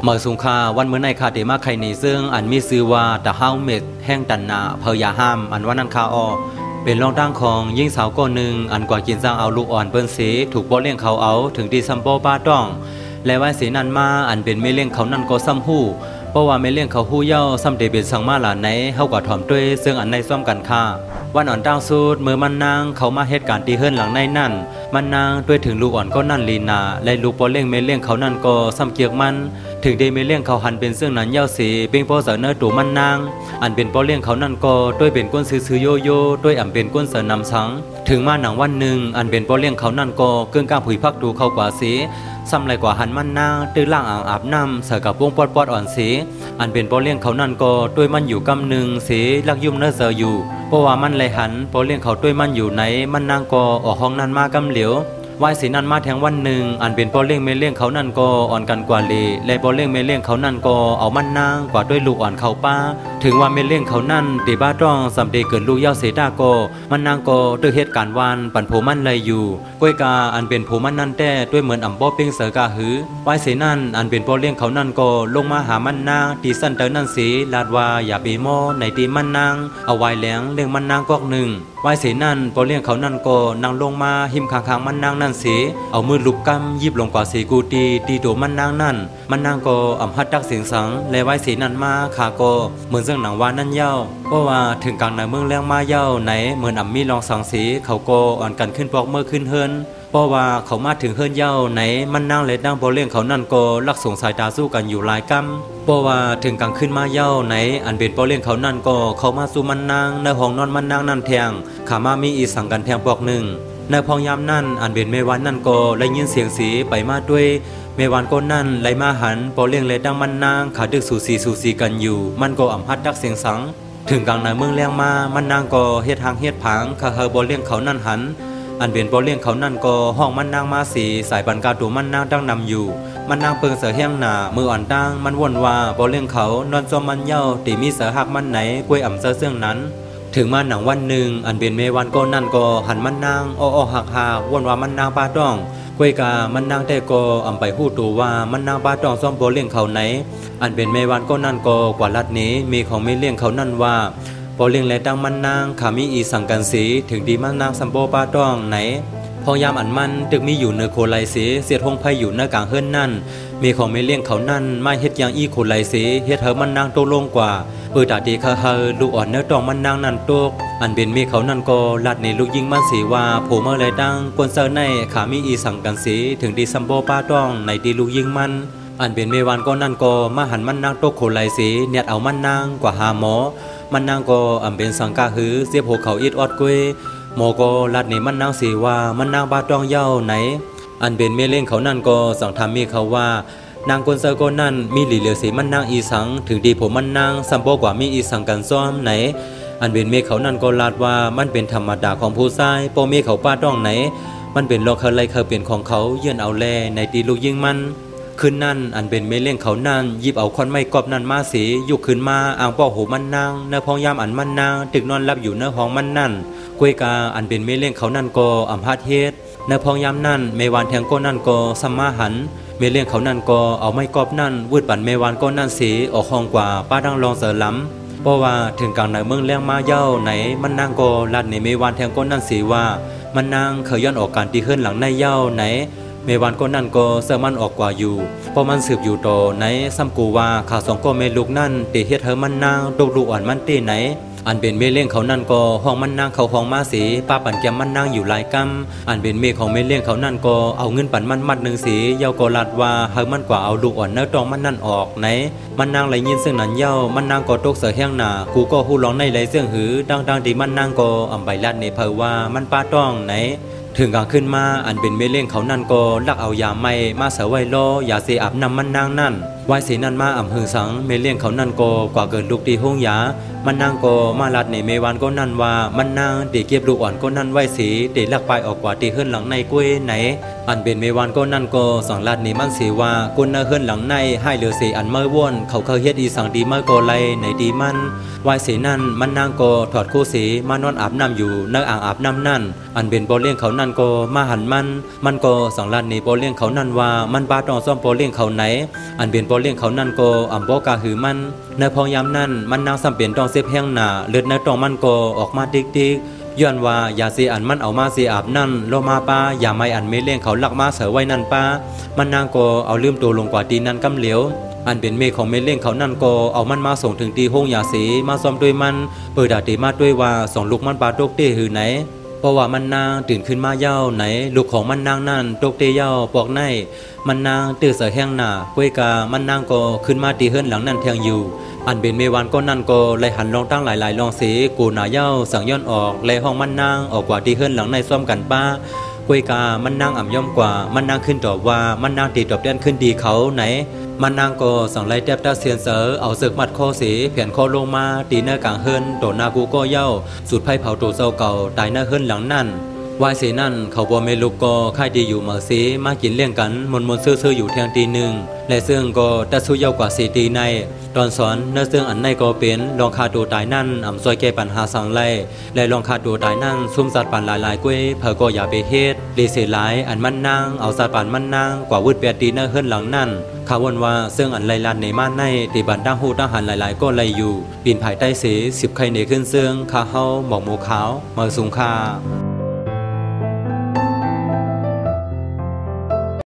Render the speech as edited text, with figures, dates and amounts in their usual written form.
เมื่อสงคราวันเมื่อในคาเดมาไคในซึ่งอันมีชื่อว่าตะเฮาเม็ดแห้งตันนาเพยาห้ามอันว่านันคาอเป็นรองตั้งของยิ่งสาวก้อนหนึ่งอันกว่ากินสร้างเอาลูกอ่อนเปิ้นเสถูกบ่เลี้ยงเขาเอาถึงที่ซัมโบป้าต้องและว่าเสนันมาอันเป็นไม่เลี้ยงเขานั่นก็ซ้ำหู้เพราะว่าไม่เลี้ยงเขาหู้เย้าซ้ำเดเป็นสังมาหลานไหนเฮากว่าถ่อมด้วยซึ่งอันในซ้อมกันค่าวันอ่อนตั้งสูดเมื่อมันนางเขามาเหตุการณ์ตีเฮิรนหลังในนั่นมันนางด้วยถึงลูกอ่อนก็นั่นลีนาและลูกบ่เลี้ยงไม่เลี้ยงเขานั่นก็ซ้ำเกียกมันถึงได้ไม่เลี้ยงเขาหันเป็นซึ่งนั้นเย้าเสเป่งพอเสนอตัวมันนางอันเป็นบ่เลี้ยงเขานั่นก็ด้วยเป็นก้นซื้อโยโย่ด้วยอ่ำเป็นก้นเสนำสังถึงมาหนังวันหนึ่งอันเป็นบ่เลี้ยงเขานั่นก็เกื้องก้าผุยพักดูเขากว่าเสซ้ำไรกว่าหันมันนางตื้อล่างอ่างอาบน้ำเสือกับวงปอดอ่อนเสอันเป็นบ่เลี้ยงเขานั่นก็ด้วยมันอยู่กำหนึ่งเสลักยุ่มเนื้อเสืออยู่เพราะว่ามันไรหันบ่เลี้ยงเขาด้วยมันอยู่ไหนมันนางก็ออกห้องนั้นมากำเหลียววายสีนั่นมาแทงวันหนึ่งอันเป็นบ่เลี้ยงไม่เลี้ยงเขานั่นก็อ่อนกันกว่าเลยและบ่เลี้ยงไม่เลี้ยงเขานั่นก็เอามันนางกว่าด้วยลูกอ่อนเขาป้าถึงว่าไม่เลี้ยงเขานั่นตีบ้าต้องสำเดเกิดลูกเย้าเสดาก็มันนางก็ด้วยเหตุการณ์วานปั่นโผมันเลยอยู่ก้อยกาอันเป็นโผมันนั่นแต่ด้วยเหมือนอ่ำบ่เป้งเสือกาหือวายสีนั่นอันเป็นบ่เลี้ยงเขานั่นก็ลงมาหามันนางตีสั้นเตอนั่นสีลาดว่าอย่าไปโม่ในตีมันนางเอาไว้แหลงเลี้ยงมันนางกอกหนึ่งวายเสนั่นพอเลี้ยงเขานั่นก็นั่งลงมาหิมข้างๆมันนางนั่นเสเอามือลุกกำยิบลงกว่าเสกูตีโดมันนางนั่นมันนางก็อ่ำฮัดดักเสียงสังและวายเสนั่นมาขาก็เหมือนเรื่องหนังวานนั่นเย้าเพราะว่าถึงกลางในเมืองแรงมาเย้าไหนเหมือนอ่ำมีลองสังเสเขาก็อ่อนกันขึ้นปอกเมื่อขึ้นเฮินเพราะว่าเขามาถึงเฮิรนเย้าไหนมันนางและนางพอเลี้ยงเขานั่นก็ลักส่งสายตาสู้กันอยู่หลายกำเพราะว่าถึงกลางขึ้นมาเย้าไหนอันเป็นพอเลี้ยงเขานั่นก็เขามาสู้มันนางในห้องนอนมันนางนั่นแทงขามามีอีสังกันแทงปอกหนึ่งในพองยามนั่นอันเป็นเมวันนั่นก็ได้ยินเสียงสีไปมาด้วยเมวันก็นั่นไหลมาหันพอเลี้ยงและดังมันนางขาดึกสูสีกันอยู่มันก็อ่ำพัดดักเสียงสังถึงกลางในเมืองแรงมามันนางก็เฮ็ดทางเฮ็ดผางขาเฮบอเลี้ยงเขานั่นหันอันเป็นบ่เลี้ยงเขานั่นก็ห้องมันนางมาสีสายบันกาตัวมันนางดังนำอยู่มันนางเปิงเสือแห้งหนามืออ่อนตั้งมันวนว่าบ่เลี้ยงเขานอนจอมมันเย้าตีมีเสือหักมันไหนกล้วยอ่ำเสื้อนั้นถึงมาหนังวันหนึ่งอันเป็นเมวันก็นั่นก็หันมันนางอ้อหักวนว่ามันนางป้าต้องกล้วยกามันนางแต่ก็อ่ำไปหู้ตัวว่ามันนางป้าต้องซ่อมบ่เลี้ยงเขาไหนอันเป็นเมวันก็นั่นก็กว่าลัดนี้มีของไม่เลี้ยงเขานั่นว่าพอเลี้ยงและดังมันนางขามีอีสังกันสีถึงดีมันนางสัมโบป้าต้องไหนพอยามอันมันตึกมีอยู่เนื้อโคไลเสเสียดหงไพอยู่เนื้อกลางเฮิรนนั่นมีของไม่เลี้ยงเขานั่นมาเฮ็ดอย่างอีโคไลเสเฮ็ดเธอมันนางโตลงกว่าตาดีคาเฮลูกอ่อนเนื้อตองมันนางนั่นโตกอันเป็นมีเขานั่นก็ลัดในลูกยิงมันสีว่าโผเมื่อไรดังกวนเซอร์ในขามีอีสังกันสีถึงดีสัมโบป้าต้องในดีลูกยิงมันอันเป็นเมวันก็นั่นก็มาหันมันนางโตโคไลเสเนียดเอามันนางกว่าหาหมอมันนางก็อ่ำเป็นสังกาหือเสียบหัวเขาอิดออดกวยหมอก็ลัดในมันนางสีว่ามันนางบาตองเย้าไหนอันเป็นเมเล่งเขานั่นก็สั่งทำมีเขาว่านางกวนเซอร์ก็นั่นมีหลีเหลือสีมันนางอีสังถึงดีผมมันนางสัมโบกว่ามีอีสังกันซ้อมไหนอันเป็นเมเขานั่นก็ลาดว่ามันเป็นธรรมดาของผู้ชายโปเมเขาป้าต้องไหนมันเป็นโลกอะไรเคยเป็นของเขาเยื่อนเอาแลในตีลูกยิงมันคืนนั่นอันเป็นเมเล่งเขานั่นยิบเอาคอนไม้กอบนั่นมาสียุกขึ้นมาอ่างป่อหูมันนางเนื้อพองยามอันมันนางตึกนอนรับอยู่เนื้อห้องมันนั่นกวยกาอันเป็นเมเล่งเขานั่นก็อ่ำพัดเฮ็ดเนื้อพองยามนั่นเมวานแทงก็นั่นก็สัมมาหันเมเล่งเขานั่นก็เอาไม้กอบนั่นวืดปั่นเมวานก็นั่นสีออกห้องกว่าป้าดังลองเสือล้ำเพราะว่าถึงกลางในเมืองแรงมาเย้าไหนมันนางก็ลัดในเมวานแทงก็นั่นสีว่ามันนางเคยย้อนออกการตีขึ้นหลังในเย้าไหนเมวันก็นั่นก็เสื่อมันออกกว่าอยู่เพราะมันสืบอยู่ต่อในซ้ำกูว่าขาสองก็เมลูกนั่นตีเฮ็ดเธอมันนางดูลูกอ่อนมันตีไหนอันเป็นเมเลี้ยงเขานั่นก็ห้องมันนางเขาห้องมาสีป้าปั่นแกมมันนางอยู่หลายกำอันเป็นเมของเมเลี้ยงเขานั่นก็เอาเงินปั่นมันมัดหนึ่งสีเย้าก็ลัดว่าเฮามันกว่าเอาลูกอ่อนเนื้อตองมันนั่นออกไหนมันนางไหลยินซึ่งนั้นเย้ามันนางก็ตกเสือแห้งหนากูก็หู้ร้องในไหลเสื่องหือดังดีมันนางก็อ่ำใบลัดในเพอว่ามันป้าต้องไหนถึงกลางขึ้นมาอันเป็นเมเล่งเขานั่นก็ลักเอายาไม้มาเสวยโลยาเสอาบน้ำมันนางนั่นวายเสนั่นมาอ่ำหึงสังเมเล่งเขานั่นก็กว่าเกินลูกตีห้องยามันนางก็มาลัดในเมวันก็นั่นว่ามันนางตีเก็บลูกอ่อนก็นั่นไว้สีตีลักไปออกกว่าตีขึ้นหลังในกล้วยไหนอันเป็นเมวันก็นั่นก็สั่งลัดในมันสีว่ากุนเนื้อขึ้นหลังในให้เหลือสีอันเมื่อว่นเขาเคยเฮ็ดอีสังดีเมื่อก็ไลในดีมัน วายสีนั่นมันนางโกถอดคู่สีมานอนอาบน้ำอยู่ในอ่างอาบน้ำนั่นอันเป็นโปเลี้ยงเขานั่นโกมาหันมันโกสองล้านนี้โปเลี้ยงเขานั่นว่ามันบาตองซ่อมโปเลี้ยงเขาไหนอันเป็นโปเลี้ยงเขานั่นโกอ่ำโบกาหือมันในพอยามนั่นมันนางสัมเปลี่ยนตองเสียบแห้งหนาเลือดในตองมันโกออกมาติ๊กย้อนว่าอย่าสีอันมันเอามาสีอาบนั่นโลมาป้าอย่าไม่อันไม่เลี้ยงเขาลักมาเสือไว้นั่นป้ามันนางโกเอาลืมตัวลงกว่าตีนั่นกำเหลียวอันเป็นเมฆของเมเล่งเขานั่นโกเอามันมาส่งถึงตีห้องยาสีมาซ้อมด้วยมันเปิดดาตีมาด้วยว่าส่งลูกมันปลาตกเต้หือไหนเพราะว่ามันนางตื่นขึ้นมาเย้าไหนลูกของมันนางนั่นตกเต้เย้าปอกในมันนางตื่นเสือแห้งหน้าก้วยกามันนางโกขึ้นมาตีเฮิรนหลังนั่นแทงอยู่อันเป็นเมวันก็นั่นโกเลยหันลองตั้งหลายลองสีกูหนาเย้าสั่งย้อนออกเลยห้องมันนางออกกว่าตีเฮิรนหลังในซ้อมกันป้าก้วยกามันนางอ่ำย่อมกว่ามันนางขึ้นตอบว่ามันนางตีตอบเด่นขึ้นดีเขาไหนมันนางก็สั่งไล่เต็บตาเซียนเสือเอาเสือกมัดคอสีเพียนคอลงมาตีเนื้อกลางเฮินโดนากูก็เย้าสุดไพ่เผาตัวเจ้าเก่าตายเนื้อเฮินหลังนั่นวายสีนั่นเขาบ่เมลูกก็ค่ายดีอยู่มาสีมากินเลี้ยงกันมนซื่ออยู่เทียงตีหนึ่งและซึ่งก็ตัดสู้เย้ากว่าสีตีในตอนสอนเนื้อซึ่งอันในก็เป็นลองคาตัวตายนั่นอ่ำซอยแก้ปัญหาสั่งไล่และลองคาตัวตายนั่นซุ่มสัตว์ปันหลายกล้วยเพอก็อย่าไปเฮ็ดดีเสียหลายอันมันนางเอาสัตว์ปันมันนางกว่าวุดเปียตีเนื้อเฮิรนหลังนั่นข่าววันว่าซึ่งอันไล่ลันในม่านในตีบันดังหูทหารหลายก็ไล่อยู่ปีนภายใต้เส10ไข่เนขึ้นซึ่งข้าเฮาหมอกหมูขาวเมือสูงคา